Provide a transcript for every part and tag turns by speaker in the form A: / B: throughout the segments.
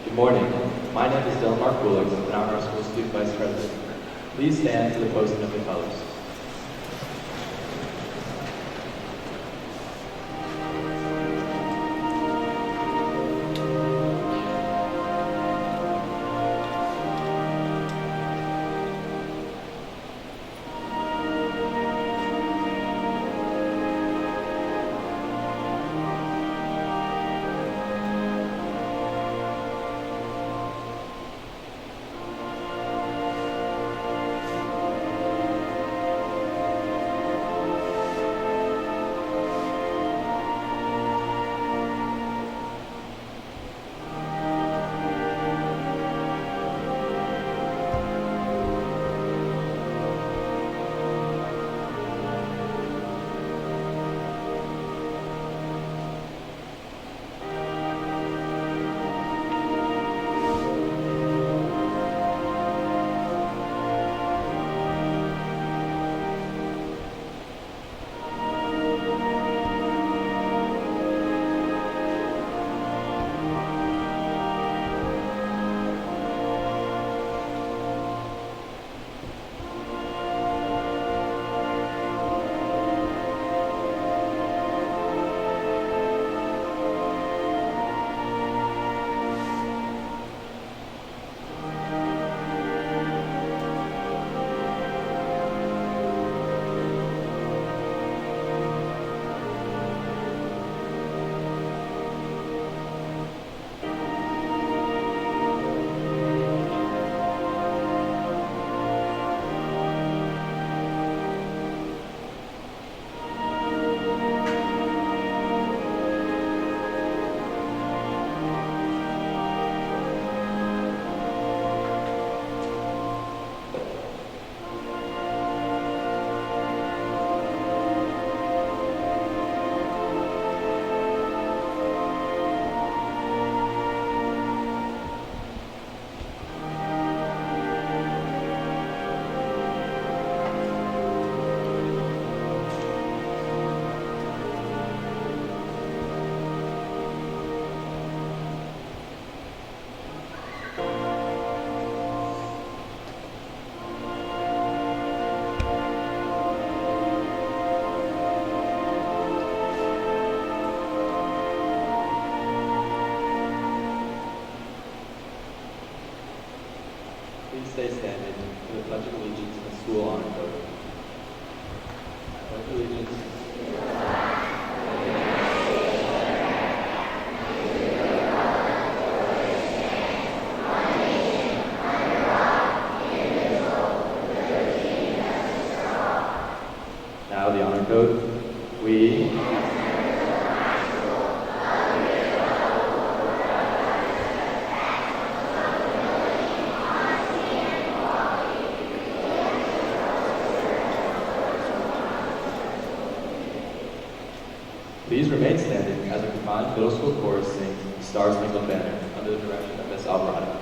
A: Good morning. My name is Dylan Mark Bullock, and I'm our school student vice president. Please stand for the posting of the colors. Please stay standing for the Pledge of Allegiance and the School Honor Code. Pledge of Allegiance. Now the Honor Code. We Please remain standing as the combined middle school chorus sings Star Spangled Banner under the direction of Miss Alvarado.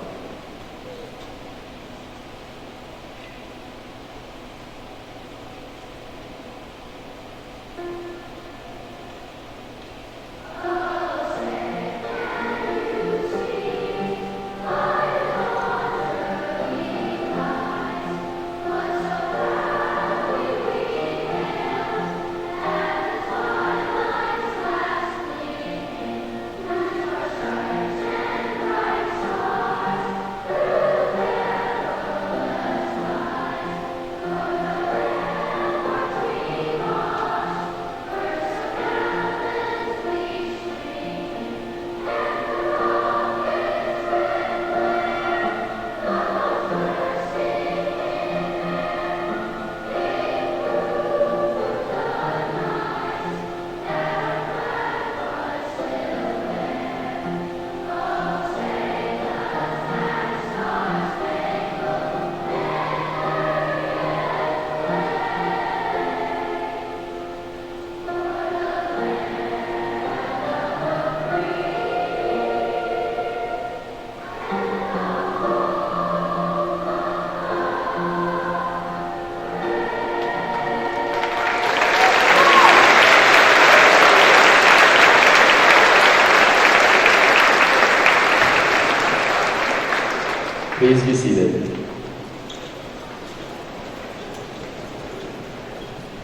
A: Please be seated.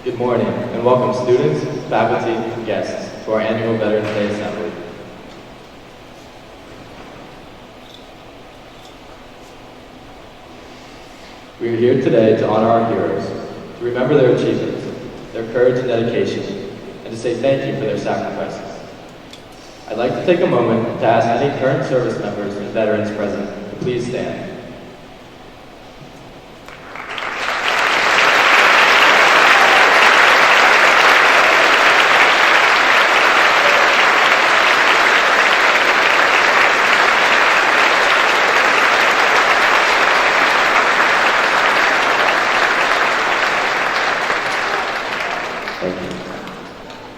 A: Good morning, and welcome students, faculty, and guests to our annual Veterans Day Assembly. We are here today to honor our heroes, to remember their achievements, their courage and dedication, and to say thank you for their sacrifices. I'd like to take a moment to ask any current service members and veterans present to please stand.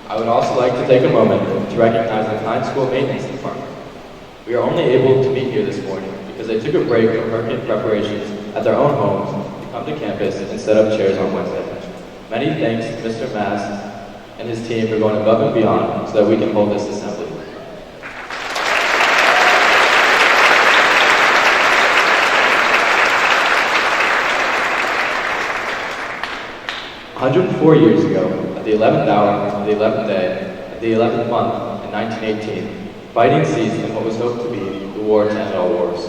A: I would also like to take a moment to recognize the Pine School Maintenance Department. We are only able to meet here this morning because they took a break from hurricane preparations at their own homes to come to campus and set up chairs on Wednesday. Many thanks to Mr. Mass and his team for going above and beyond so that we can hold this assembly. 104 years ago, at the 11th hour of the 11th day, at the 11th month in 1918, fighting ceased in what was hoped to be the war to end all wars.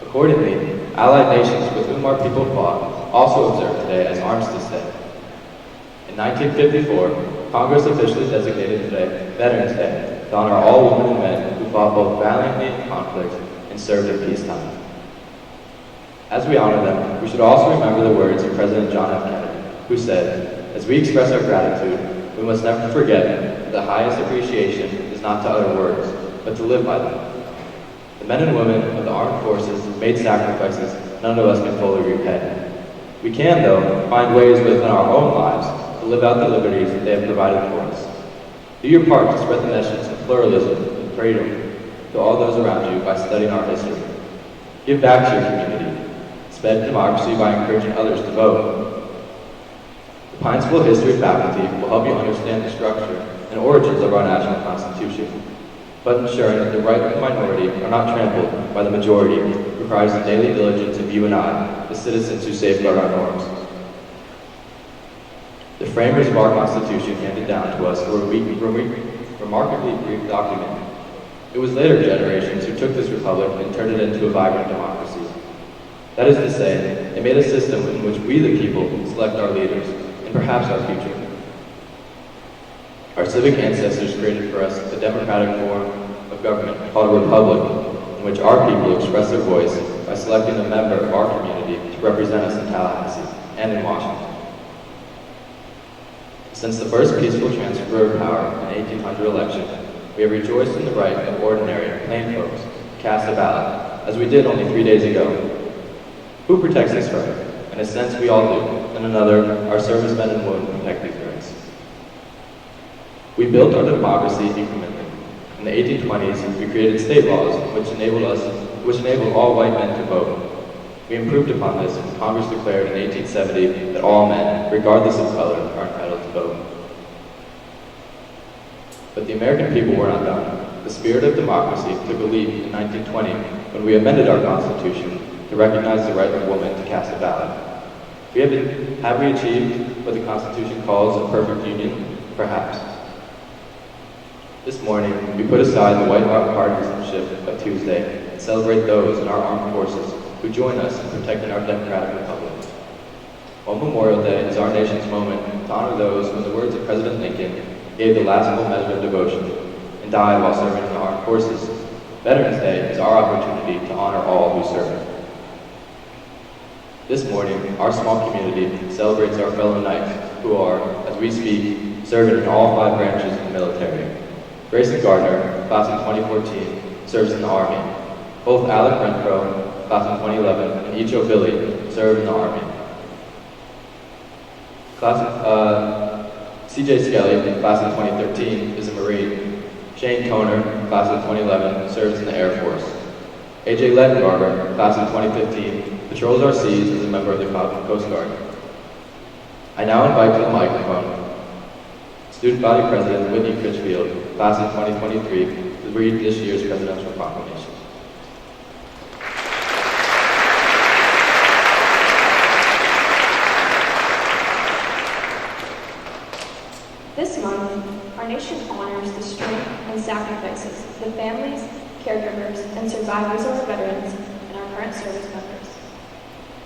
A: Accordingly, Allied nations with whom our people fought also observed today as Armistice Day. In 1954, Congress officially designated today Veterans Day to honor all women and men who fought both valiantly in conflict and served in peacetime. As we honor them, we should also remember the words of President John F. Kennedy, who said, "As we express our gratitude, we must never forget that the highest appreciation is not to utter words, but to live by them." The men and women of the armed forces made sacrifices none of us can fully repay. We can, though, find ways within our own lives to live out the liberties that they have provided for us. Do your part to spread the message of pluralism and freedom to all those around you by studying our history. Give back to your community. Spread democracy by encouraging others to vote. The Pine School History faculty will help you understand the structure and origins of our national constitution, but ensuring that the right of the minority are not trampled by the majority requires the daily diligence of you and I, the citizens who safeguard our norms. The framers of our Constitution handed down to us a remarkably brief document. It was later generations who took this republic and turned it into a vibrant democracy. That is to say, they made a system in which we the people select our leaders, and perhaps our future. Our civic ancestors created for us a democratic form of government called a republic, in which our people express their voice by selecting a member of our community to represent us in Tallahassee and in Washington. Since the first peaceful transfer of power in the 1800 election, we have rejoiced in the right of ordinary, plain folks to cast a ballot, as we did only 3 days ago. Who protects this right? In a sense, we all do. In another, our servicemen and women protect these rights. We built our democracy incrementally. In the 1820s, we created state laws which enabled all white men to vote. We improved upon this when Congress declared in 1870 that all men, regardless of color, are entitled to vote. But the American people were not done. The spirit of democracy took a leap in 1920 when we amended our Constitution to recognize the right of women to cast a ballot. Have we achieved what the Constitution calls a perfect union? Perhaps. This morning, we put aside the white partisanship of Tuesday and celebrate those in our armed forces who join us in protecting our democratic republic. On Memorial Day is our nation's moment to honor those who, in the words of President Lincoln, gave the last full measure of devotion and died while serving in the armed forces. Veterans Day is our opportunity to honor all who serve. This morning, our small community celebrates our fellow knights who are, as we speak, serving in all 5 branches of the military. Grayson Gardner, class of 2014, serves in the Army. Both Alec Renfro, class of 2011, and Icho Billy serve in the Army. CJ Skelly, class of 2013, is a Marine. Shane Toner, class of 2011, serves in the Air Force. AJ Lettengarber, class of 2015, patrols our seas as a member of the Coast Guard. I now invite to the microphone Student Body President Whitney Critchfield, class of 2023, to read this year's presidential proclamation.
B: voices, the families, caregivers, and survivors of our veterans and our current service members.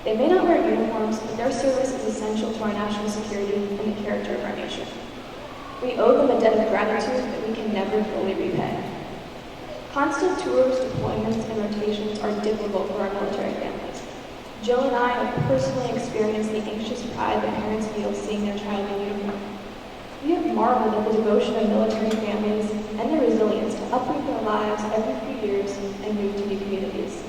B: They may not wear uniforms, but their service is essential to our national security and the character of our nation. We owe them a debt of gratitude that we can never fully repay. Constant tours, deployments, and rotations are difficult for our military families. Jill and I have personally experienced the anxious pride that parents feel seeing their child in uniform. We have marveled at the devotion of military families and their resilience to uproot their lives every few years and move to new communities.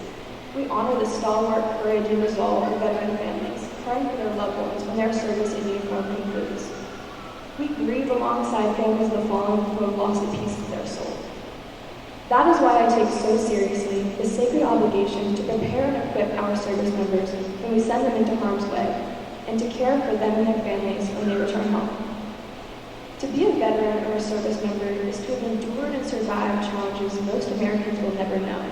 B: We honor the stalwart courage and resolve of veteran families, caring for their loved ones when their service in uniform concludes. We grieve alongside families of the fallen who have lost a piece of their soul. That is why I take so seriously the sacred obligation to prepare and equip our service members when we send them into harm's way, and to care for them and their families when they return home. To be a veteran or a service member is to have endured and survived challenges most Americans will never know.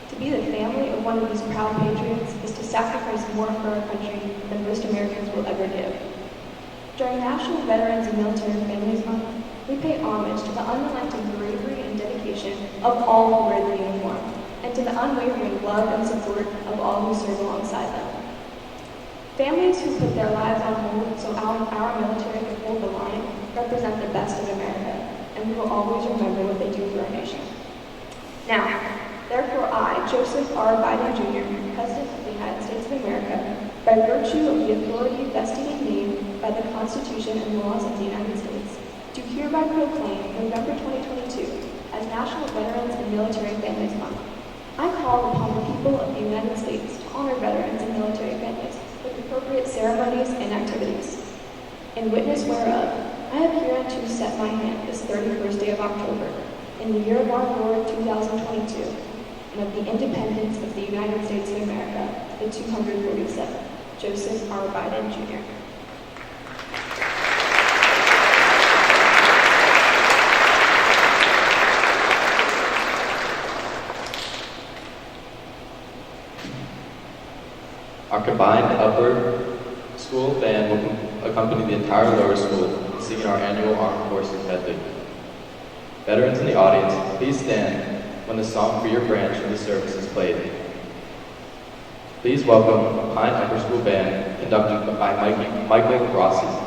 B: To be the family of one of these proud patriots is to sacrifice more for our country than most Americans will ever give. During National Veterans and Military Families Month, we pay homage to the unrelenting bravery and dedication of all who wear the uniform, and to the unwavering love and support of all who serve alongside them. Families who put their lives on hold so our military can hold the line represent the best of America, and we will always remember what they do for our nation. Now, therefore I, Joseph R. Biden Jr., President of the United States of America, by virtue of the authority vested in me by the Constitution and laws of the United States, do hereby proclaim November 2022 as National Veterans and Military Families Month. I call upon the people of the United States to honor veterans and military families with appropriate ceremonies and activities. In witness whereof, I have hereunto set my hand this 31st day of October, in the year of our Lord 2022, and of the independence of the United States of America, the 247th, Joseph R. Biden, Jr.
A: Our combined upper school band will accompany the entire lower school in singing our annual Armed Forces medley. Veterans in the audience, please stand when the song for your branch of the service is played. Please welcome the Pine Upper School Band, conducted by Michael Rossi.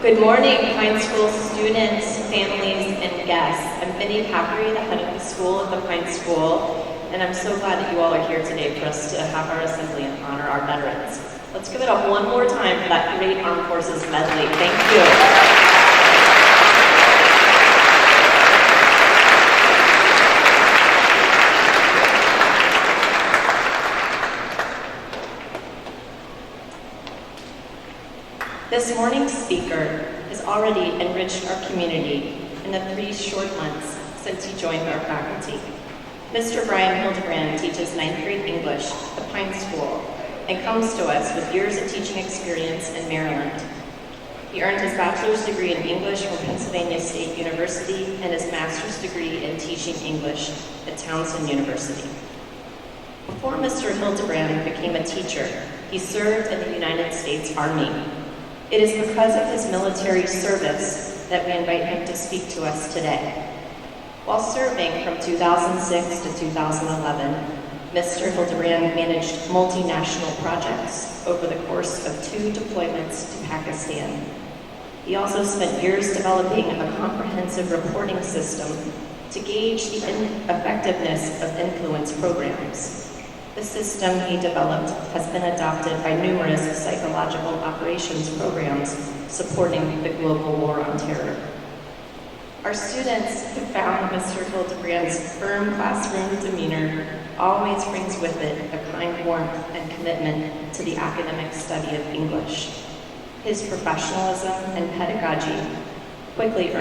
C: Good morning, Pine School students, families, and guests. I'm Vinnie Papri, the head of the school at the Pine School, and I'm so glad that you all are here today for us to have our assembly and honor our veterans. Let's give it up one more time for that great Armed Forces medley. Thank you. This morning's speaker has already enriched our community in the 3 short months since he joined our faculty. Mr. Brian Hildebrand teaches 9th grade English at the Pine School and comes to us with years of teaching experience in Maryland. He earned his bachelor's degree in English from Pennsylvania State University and his master's degree in teaching English at Townsend University. Before Mr. Hildebrand became a teacher, he served in the United States Army. It is because of his military service that we invite him to speak to us today. While serving from 2006 to 2011, Mr. Hildebrand managed multinational projects over the course of 2 deployments to Pakistan. He also spent years developing a comprehensive reporting system to gauge the effectiveness of influence programs. The system he developed has been adopted by numerous psychological operations programs supporting the global war on terror. Our students have found Mr. Hildebrand's firm classroom demeanor always brings with it a kind warmth and commitment to the academic study of English. His professionalism and pedagogy quickly earned